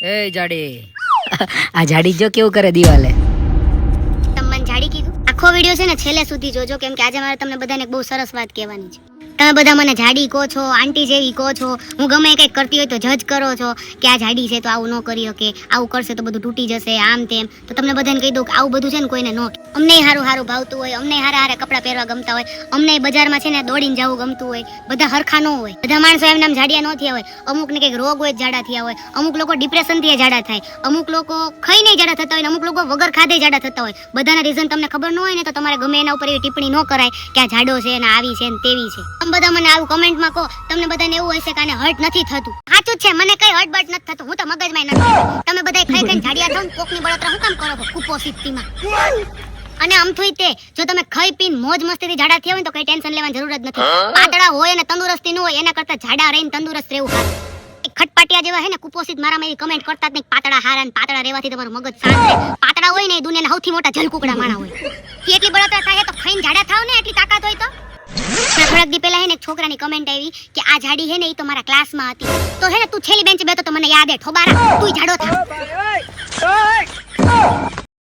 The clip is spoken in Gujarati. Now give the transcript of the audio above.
એ જાડી આ જાડી જો કેવું કરે દિવાલે. તમે મને જાડી કીધું? આખો વિડિયો છે ને છેલ્લે સુધી જોજો, કેમ કે આજે મારે તમને બધાને એક બહુ સરસ વાત કહેવાની છે. તમે બધા મને જાડી કહો છો, આંટી જેવી કહો છો, હું ગમે કંઈક કરતી હોય તો જજ કરો છો કે આ જાડી છે તો આવું ન કરી શકે, આવું કરશે તો બધું તૂટી જશે, આમ તેમ. તો તમને બધાને કહી દઉં કે આવું બધું છે ને કોઈને ન. અમને હારું હારું ભાવતું હોય, અમને હારા હારા કપડાં પહેરવા ગમતા હોય, અમને બજારમાં છે ને દોડીને જવું ગમતું હોય. બધા હરખા ન હોય, બધા માણસો એમ નામ જાડિયા ન થયા હોય. અમુકને કંઈક રોગ હોય જાડા થયા હોય, અમુક લોકો ડિપ્રેશનથી જાડા થાય, અમુક લોકો ખાઈને જાડા થતા હોય, અમુક લોકો વગર ખાધે જાડા થતા હોય. બધાના રીઝન તમને ખબર ન હોય ને તો તમારે ગમે એના ઉપર એવી ટિપ્પણી ન કરાય કે આ જાડો છે ને આવી છે ને તેવી છે. તમે બધા મને આવું કમેન્ટમાં કહો, તમને બધાને એવું હશે કે આને હર્ટ નથી થતું. સાચું જ છે, મને કઈ હર્ટ બર્ટ નથી થતું, હું તો મગજમાં નથી. તમે બધા ખાઈ ખાઈને જાડિયા થાવ, કોકની બળતરા હું કામ કરો છો કુપોષિતમાં? અને આમથું તે જો તમે ખાઈ પીને મોજ મસ્તીથી જાડા થયા હોય ને તો કઈ ટેન્શન લેવાની જરૂર જ નથી. પાતળા હોય અને તંદુરસ્તી ન હોય એના કરતા જાડા રહીને તંદુરસ્ત રહેવું સારું. ખટપાટિયા જેવા હે ને કુપોષિત મારામાં એવી કમેન્ટ કરતા જ નહીં. પાતળા હારા ને પાતળા રહેવાથી તમારું મગજ શાંત રહે. પાતળા હોય ને એ દુનિયાના સૌથી મોટા જલકુકડા માણા હોય. એટલી બળતરા થાય તો ખાઈને જાડા થાવ ને, એટલી તાકાત હોય તો. થોડાક દી પહેલા હે ને એક છોકરાની કમેન્ટ આવી કે આ જાડી હે ને એ તો મારા ક્લાસમાં હતી. તો હે ને તું છેલ્લી બેન્ચે બેઠો તો મને યાદ હે ઠોબારા તું જાડો થા.